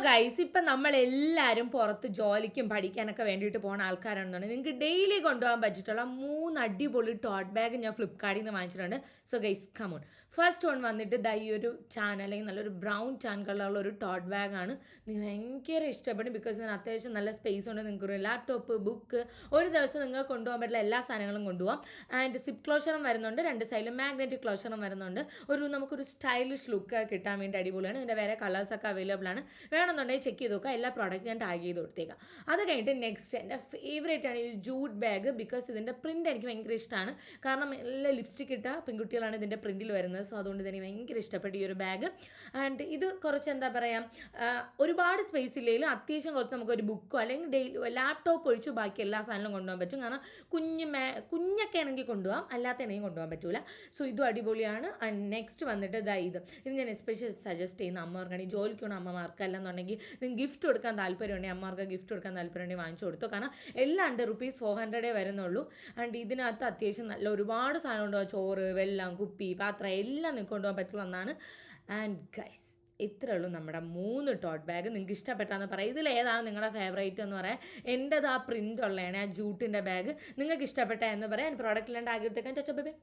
Guys, ഇപ്പം നമ്മളെല്ലാവരും പുറത്ത് ജോലിക്കും പഠിക്കാനൊക്കെ വേണ്ടിയിട്ട് പോകുന്ന ആൾക്കാരാണെന്നുണ്ടെങ്കിൽ നിങ്ങൾക്ക് ഡെയിലി കൊണ്ടുപോകാൻ പറ്റിയിട്ടുള്ള 3 അടിപൊളി ടോട്ട് ബാഗ് ഞാൻ ഫ്ലിപ്കാർട്ടിൽ നിന്ന് വാങ്ങിച്ചിട്ടുണ്ട്. So guys come on. First one വന്നിട്ട് ഈ ഒരു ടാൻ അല്ലെങ്കിൽ നല്ലൊരു ബ്രൗൺ ടാൻ കളറുള്ള ഒരു ടോട്ട് ബാഗാണ്. നിങ്ങൾക്ക് ഭയങ്കര ഇഷ്ടപ്പെടും. ബിക്കോസ് ഞാൻ അത്യാവശ്യം നല്ല സ്പേസ് ഉണ്ട്. നിങ്ങൾക്ക് ഒരു ലാപ്ടോപ്പ്, ബുക്ക്, ഒരു ദിവസം നിങ്ങൾക്ക് കൊണ്ടുപോകാൻ പറ്റുന്ന എല്ലാ സാധനങ്ങളും കൊണ്ടുപോകാം. ആൻഡ് സിപ്പ് ക്ലോഷറും വരുന്നുണ്ട്, 2 സൈഡിലും മാഗ്നറ്റിക് ക്ലോഷറും വരുന്നുണ്ട്. നമുക്കൊരു സ്റ്റൈലിഷ് ലുക്ക് കിട്ടാൻ വേണ്ടി അടിപൊളിയാണ്. ഇതിൻ്റെ വേറെ കളേഴ്സൊക്കെ അവൈലബിൾ ആണ്. വേണമെന്നുണ്ടെങ്കിൽ ചെക്ക് ചെയ്ത് നോക്കുക. എല്ലാ പ്രോഡക്റ്റ് ഞാൻ ടാഗ് ചെയ്ത് കൊടുത്തേക്കാം. അത് കഴിഞ്ഞിട്ട് നെക്സ്റ്റ് എൻ്റെ ഫേവറേറ്റ് ആണ് ഈ ജൂട്ട് ബാഗ്. ബിക്കോസ് ഇതിൻ്റെ പ്രിൻ്റ് എനിക്ക് ഭയങ്കര ഇഷ്ടമാണ്. കാരണം എല്ലാ ലിപ്സ്റ്റിക് ഇട്ട പെൺകുട്ടികളാണ് ഇതിൻ്റെ പ്രിൻറ്റിൽ വരുന്നത്. സോ അതുകൊണ്ട് തന്നെ ഭയങ്കര ഇഷ്ടപ്പെട്ട ഈ ഒരു ബാഗ്. ആൻഡ് ഇത് കുറച്ച് എന്താ പറയുക, ഒരുപാട് സ്പേസ് ഇല്ലെങ്കിലും അത്യാവശ്യം കുറച്ച് നമുക്കൊരു ബുക്കോ അല്ലെങ്കിൽ ഡെയിലി ലാപ്ടോപ്പ് ഒഴിച്ച് ബാക്കി എല്ലാ സാധനങ്ങളും കൊണ്ടുപോകാൻ പറ്റും. കാരണം കുഞ്ഞൊക്കെ ആണെങ്കിൽ കൊണ്ടുപോകാം, അല്ലാത്തതാണെങ്കിൽ കൊണ്ടുപോകാൻ പറ്റില്ല. സോ ഇതും അടിപൊളിയാണ്. ആൻഡ് നെക്സ്റ്റ് വന്നിട്ട് ഇത് ഞാൻ എസ്പെഷ്യലി സജസ്റ്റ് ചെയ്യുന്ന അമ്മമാർക്കാണ്. ഈ ജോലിക്ക് പോകുന്ന അമ്മമാർക്ക് അല്ലെന്നുണ്ടെങ്കിൽ നിങ്ങൾക്ക് ഗിഫ്റ്റ് കൊടുക്കാൻ താല്പര്യമുണ്ടെങ്കിൽ, അമ്മമാർക്ക് ഗിഫ്റ്റ് കൊടുക്കാൻ താല്പര്യമുണ്ടെങ്കിൽ വാങ്ങിച്ചു കൊടുത്തു. കാരണം എല്ലാം ഉണ്ട്, ₹400 വരുന്നുള്ളൂ. ആൻഡ് ഇതിനകത്ത് അത്യാവശ്യം നല്ല ഒരുപാട് സാധനം ഉണ്ടാവും. ചോറ്, വെള്ളം, കുപ്പി, പാത്രം എല്ലാം നിങ്ങൾക്ക് കൊണ്ടുപോകാൻ പറ്റുള്ള ഒന്നാണ്. ആൻഡ് ഗൈസ്, ഇത്രയേ ഉള്ളൂ നമ്മുടെ 3 ടോട്ട് ബാഗ്. നിങ്ങൾക്ക് ഇഷ്ടപ്പെട്ടാന്ന് പറയാം. ഇതിലേതാണ് നിങ്ങളുടെ ഫേവറേറ്റ് എന്ന് പറയാം. എൻ്റെത് ആ പ്രിൻ്റ് ഉള്ളതാണ്, ആ ജൂട്ടിൻ്റെ ബാഗ്. നിങ്ങൾക്ക് ഇഷ്ടപ്പെട്ട എന്ന് പറയാം. പ്രോഡക്റ്റിലാണ്ട് ആക്കി എടുത്തേക്കാൻ. ചച്ച ബേബേ.